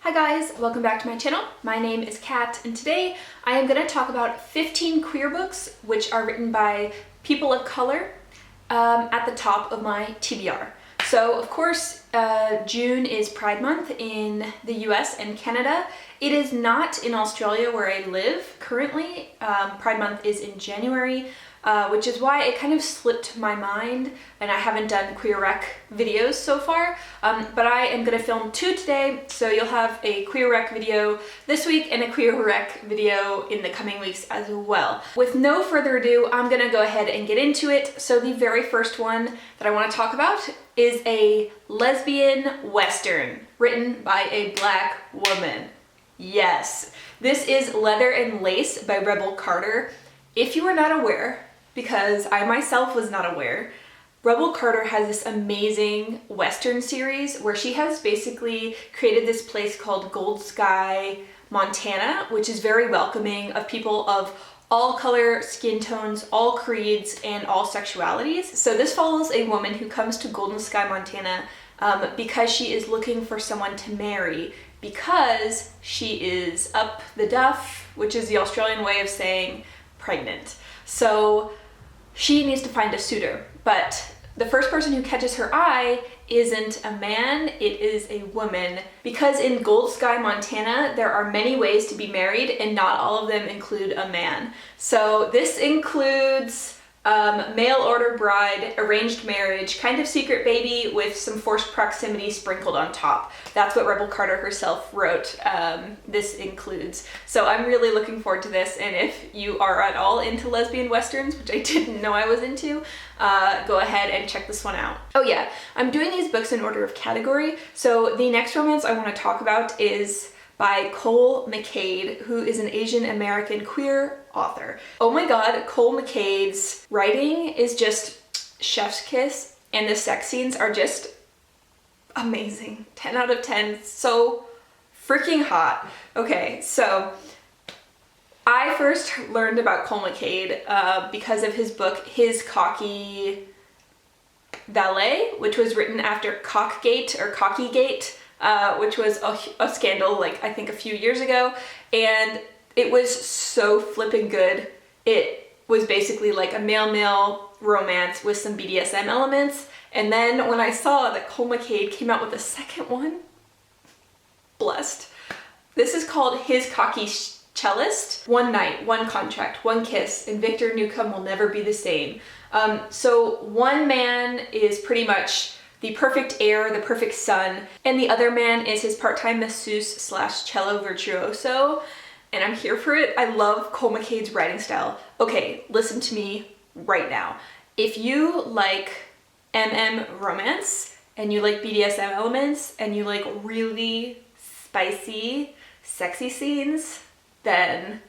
Hi guys, welcome back to my channel. My name is Kat and today I am going to talk about 15 queer books which are written by people of color at the top of my TBR. So of course June is Pride Month in the US and Canada. It is not in Australia where I live currently. Pride Month is in January. Which is why it kind of slipped my mind and I haven't done queer rec videos so far, but I am going to film 2 today, so you'll have a queer rec video this week and a queer rec video in the coming weeks as well. With no further ado, I'm going to go ahead and get into it. So the very first one that I want to talk about is a lesbian western written by a Black woman. Yes, this is Leather and Lace by Rebel Carter. If you are not aware, because I myself was not aware, Rebel Carter has this amazing Western series where she has basically created this place called Gold Sky, Montana, which is very welcoming of people of all color, skin tones, all creeds, and all sexualities. So this follows a woman who comes to Golden Sky, Montana because she is looking for someone to marry because she is up the duff, which is the Australian way of saying pregnant. So she needs to find a suitor, but the first person who catches her eye isn't a man, it is a woman. Because in Gold Sky, Montana, there are many ways to be married and not all of them include a man. So this includes mail order bride, arranged marriage, kind of secret baby with some forced proximity sprinkled on top. That's what Rebel Carter herself wrote this includes. So I'm really looking forward to this, and if you are at all into lesbian westerns, which I didn't know I was into, go ahead and check this one out. Oh yeah, I'm doing these books in order of category. So the next romance I want to talk about is by Cole McCade, who is an Asian American queer author. Oh my god, Cole McCade's writing is just chef's kiss, and the sex scenes are just amazing. 10 out of 10, so freaking hot. Okay, so I first learned about Cole McCade because of his book, His Cocky Valet, which was written after Cockgate or Cockygate, which was a scandal, like I think a few years ago, and it was so flippin' good. It was basically like a male-male romance with some BDSM elements, and then when I saw that Cole McCade came out with a second one, blessed. This is called His Cocky Cellist. One night, one contract, one kiss, and Victor Newcomb will never be the same. So one man is pretty much the perfect heir, the perfect son, and the other man is his part-time masseuse slash cello virtuoso, and I'm here for it. I love Cole McCade's writing style. Okay, listen to me right now. If you like romance, and you like BDSM elements, and you like really spicy, sexy scenes, then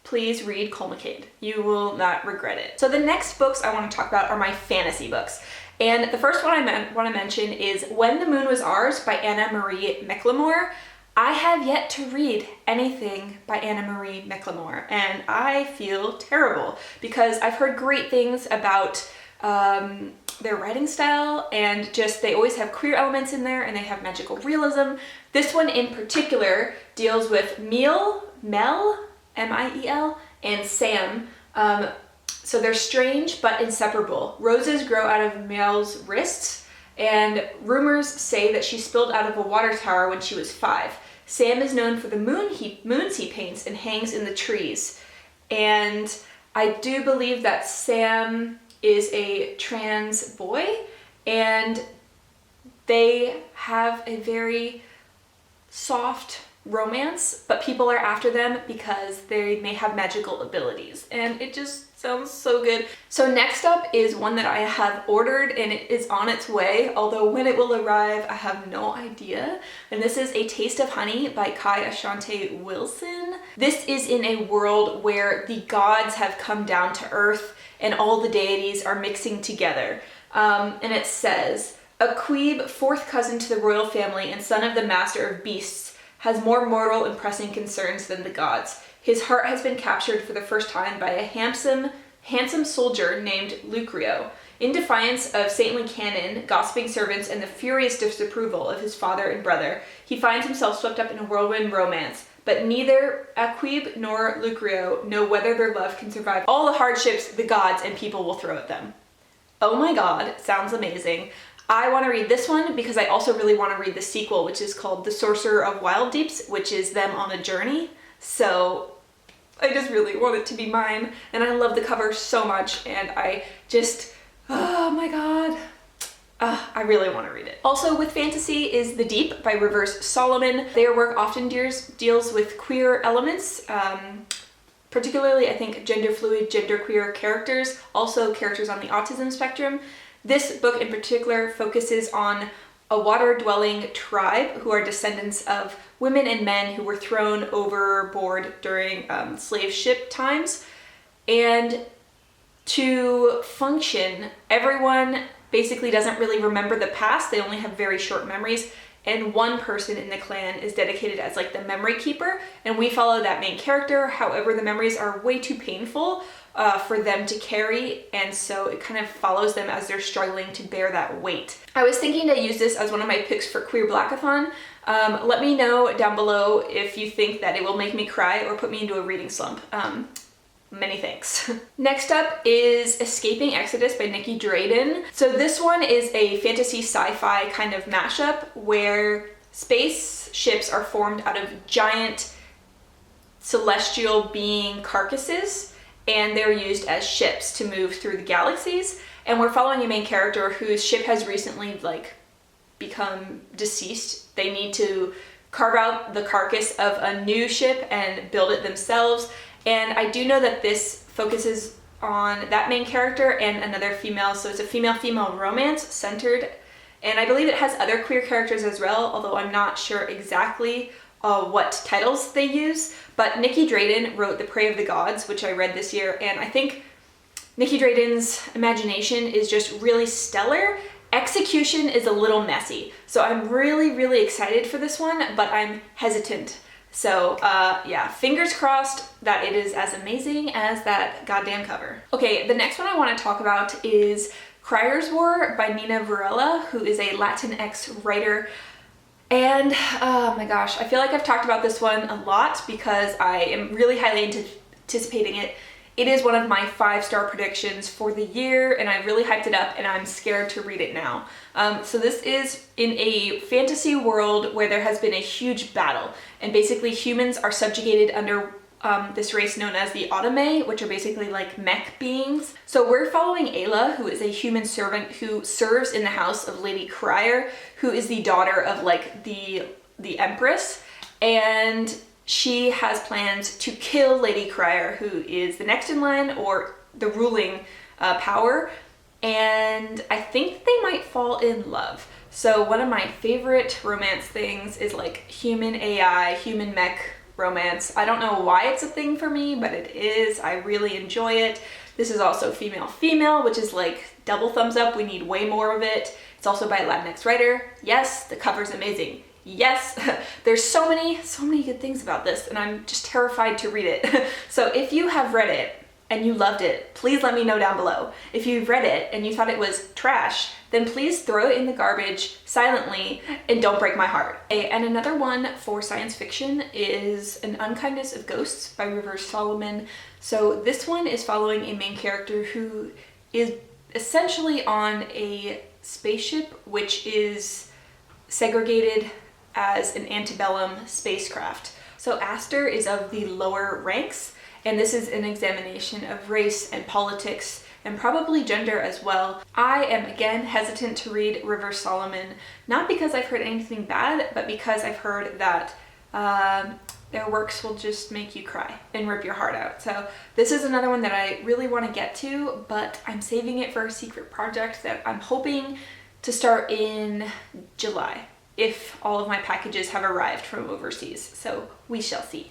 please read Cole McCade. You will not regret it. So the next books I want to talk about are my fantasy books. And the first one I want to mention is When the Moon Was Ours by Anna Marie McLemore. I have yet to read anything by Anna Marie McLemore, and I feel terrible because I've heard great things about their writing style, and just they always have queer elements in there and they have magical realism. This one in particular deals with Mel, M-I-E-L, and Sam. So they're strange but inseparable. Roses grow out of Mel's wrists, and rumors say that she spilled out of a water tower when she was 5. Sam is known for the moons he paints and hangs in the trees. And I do believe that Sam is a trans boy, and they have a very soft romance, but people are after them because they may have magical abilities, and it just sounds so good. So next up is one that I have ordered, and it is on its way, although when it will arrive I have no idea, and this is A Taste of Honey by Kai Ashante Wilson. This is in a world where the gods have come down to earth and all the deities are mixing together, and it says, a queeb, fourth cousin to the royal family and son of the master of beasts, has more mortal and pressing concerns than the gods. His heart has been captured for the first time by a handsome soldier named Lucrio. In defiance of saintly canon, gossiping servants, and the furious disapproval of his father and brother, he finds himself swept up in a whirlwind romance. But neither Aquib nor Lucrio know whether their love can survive all the hardships the gods and people will throw at them. Oh my god, sounds amazing. I want to read this one because I also really want to read the sequel, which is called The Sorcerer of Wild Deeps, which is them on a journey. So I just really want it to be mine, and I love the cover so much, and I just, oh my god. I really want to read it. Also with fantasy is The Deep by Reverse Solomon. Their work often deals with queer elements, particularly I think gender fluid, gender queer characters, also characters on the autism spectrum. This book in particular focuses on a water-dwelling tribe who are descendants of women and men who were thrown overboard during slave ship times. And to function, everyone basically doesn't really remember the past. They only have very short memories, and one person in the clan is dedicated as like the memory keeper, and we follow that main character. However, the memories are way too painful for them to carry, and so it kind of follows them as they're struggling to bear that weight. I was thinking to use this as one of my picks for Queer Blackathon. Let me know down below if you think that it will make me cry or put me into a reading slump. Many thanks. Next up is Escaping Exodus by Nicky Drayden. So this one is a fantasy sci-fi kind of mashup where spaceships are formed out of giant celestial being carcasses, and they're used as ships to move through the galaxies. And we're following a main character whose ship has recently become deceased. They need to carve out the carcass of a new ship and build it themselves. And I do know that this focuses on that main character and another female, so it's a female-female romance centered, and I believe it has other queer characters as well, although I'm not sure exactly what titles they use. But Nicky Drayden wrote The Prey of the Gods, which I read this year, and I think Nicky Drayden's imagination is just really stellar. Execution is a little messy, so I'm really excited for this one, but I'm hesitant. So yeah, fingers crossed that it is as amazing as that goddamn cover. Okay, the next one I want to talk about is Criers War by Nina Varela, who is a Latinx writer. And oh my gosh, I feel like I've talked about this one a lot because I am really highly anticipating it. It is one of my 5-star predictions for the year, and I really hyped it up, and I'm scared to read it now. So this is in a fantasy world where there has been a huge battle, and basically humans are subjugated under this race known as the Autome, which are basically like mech beings. So we're following Ayla, who is a human servant who serves in the house of Lady Crier, who is the daughter of like the Empress, and she has plans to kill Lady Crier, who is the next in line or the ruling power, and I think they might fall in love. So one of my favorite romance things is like human AI, human mech romance. I don't know why it's a thing for me, but it is. I really enjoy it. This is also female-female, which is like double thumbs up. We need way more of it. It's also by a Latinx writer. Yes, the cover's amazing. Yes, there's so many good things about this, and I'm just terrified to read it. So if you have read it and you loved it, please let me know down below. If you've read it and you thought it was trash, then please throw it in the garbage silently and don't break my heart. And another one for science fiction is An Unkindness of Ghosts by Reverse Solomon. So this one is following a main character who is essentially on a spaceship which is segregated as an antebellum spacecraft. So Aster is of the lower ranks, and this is an examination of race and politics and probably gender as well. I am again hesitant to read Reverse Solomon, not because I've heard anything bad, but because I've heard that their works will just make you cry and rip your heart out. So this is another one that I really want to get to, but I'm saving it for a secret project that I'm hoping to start in July, if all of my packages have arrived from overseas, so we shall see.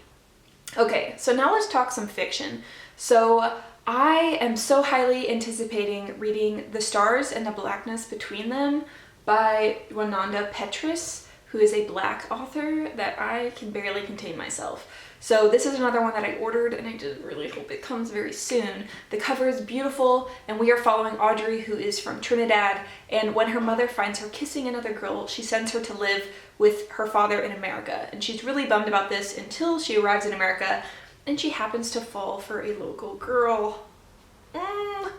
Okay, so now let's talk some fiction. So I am so highly anticipating reading The Stars and the Blackness Between Them by Junauda Petrus, who is a Black author that I can barely contain myself. So this is another one that I ordered, and I just really hope it comes very soon. The cover is beautiful, and we are following Audrey, who is from Trinidad, and when her mother finds her kissing another girl, she sends her to live with her father in America. And she's really bummed about this until she arrives in America, and she happens to fall for a local girl.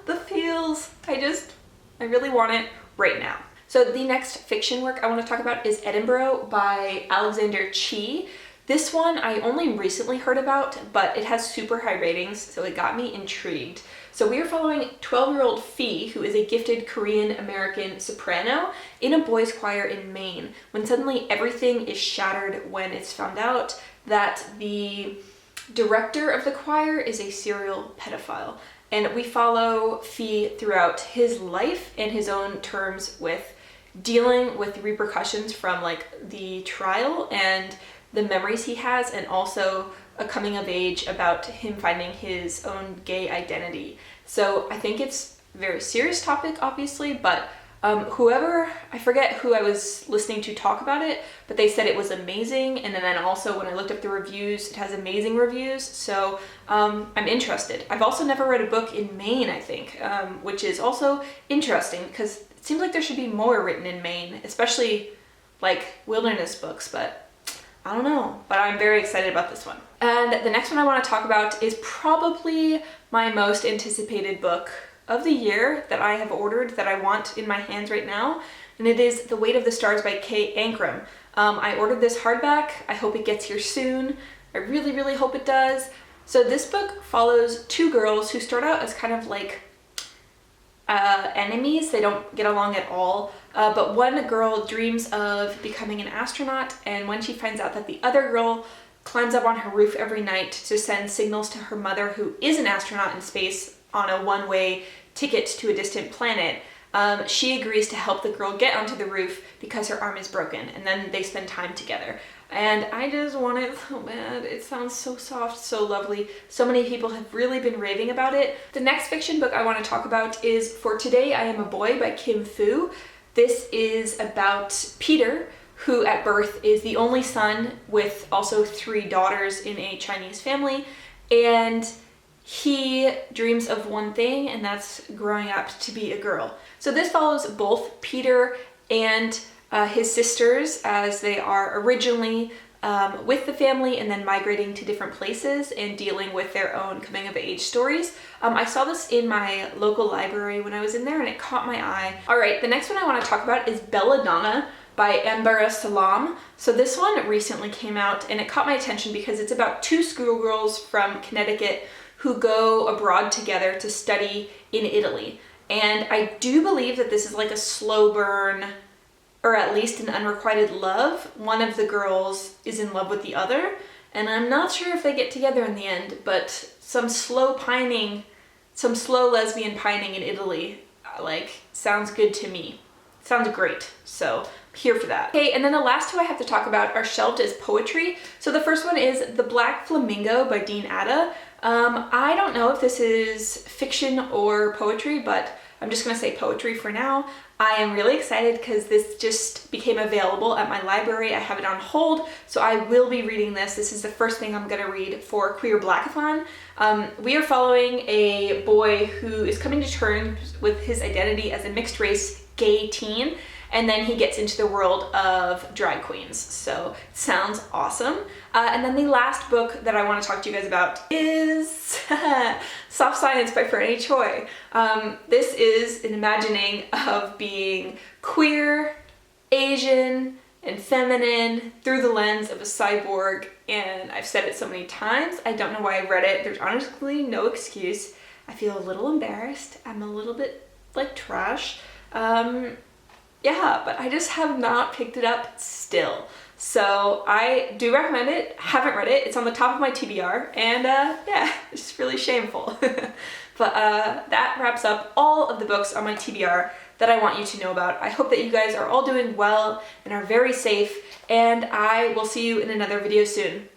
The feels. I really want it right now. So the next fiction work I want to talk about is Edinburgh by Alexander Chee. This one I only recently heard about, but it has super high ratings, so it got me intrigued. So we are following 12-year-old Fee, who is a gifted Korean-American soprano in a boys' choir in Maine, when suddenly everything is shattered when it's found out that the director of the choir is a serial pedophile. And we follow Fee throughout his life and his own terms with dealing with the repercussions from like the trial and the memories he has, and also a coming of age about him finding his own gay identity. So I think it's a very serious topic, obviously, but I forget who I was listening to talk about it, but they said it was amazing. And then also when I looked up the reviews, it has amazing reviews. So I'm interested. I've also never read a book in Maine, I think, which is also interesting because it seems like there should be more written in Maine, especially like wilderness books, but I don't know, but I'm very excited about this one. And the next one I want to talk about is probably my most anticipated book of the year that I have ordered, that I want in my hands right now, and it is The Weight of the Stars by Ancrum. I ordered this hardback. I hope it gets here soon. I really, really hope it does. So this book follows two girls who start out as kind of like enemies. They don't get along at all, but one girl dreams of becoming an astronaut, and when she finds out that the other girl climbs up on her roof every night to send signals to her mother, who is an astronaut in space on a one-way ticket to a distant planet, she agrees to help the girl get onto the roof because her arm is broken, and then they spend time together. And I just want it so bad. It sounds so soft, so lovely. So many people have really been raving about it. The next fiction book I want to talk about is For Today I Am a Boy by Kim Fu. This is about Peter, who at birth is the only son with also 3 daughters in a Chinese family, and he dreams of one thing, and that's growing up to be a girl. So this follows both Peter and his sisters as they are originally with the family and then migrating to different places and dealing with their own coming of age stories. I saw this in my local library when I was in there, and it caught my eye. All right, the next one I want to talk about is Belladonna by Amber Salam. So this one recently came out, and it caught my attention because it's about 2 schoolgirls from Connecticut who go abroad together to study in Italy. And I do believe that this is like a slow burn, or at least an unrequited love. One of the girls is in love with the other, and I'm not sure if they get together in the end, but some slow lesbian pining in Italy, like, sounds good to me. Sounds great, so I'm here for that. Okay, and then the last 2 I have to talk about are shelved as poetry. So the first one is The Black Flamingo by Dean Atta. I don't know if this is fiction or poetry, but I'm just gonna say poetry for now. I am really excited because this just became available at my library. I have it on hold, so I will be reading this. This is the first thing I'm gonna read for Queer Blackathon. We are following a boy who is coming to terms with his identity as a mixed race gay teen, and then he gets into the world of drag queens. So it sounds awesome. And then the last book that I want to talk to you guys about is Soft Science by Franny Choi. This is an imagining of being queer, Asian, and feminine through the lens of a cyborg, and I've said it so many times. I don't know why I read it. There's honestly no excuse. I feel a little embarrassed. I'm a little bit like trash. Yeah, but I just have not picked it up still. So I do recommend it. Haven't read it. It's on the top of my TBR, and yeah, it's just really shameful. But that wraps up all of the books on my TBR that I want you to know about. I hope that you guys are all doing well and are very safe, and I will see you in another video soon.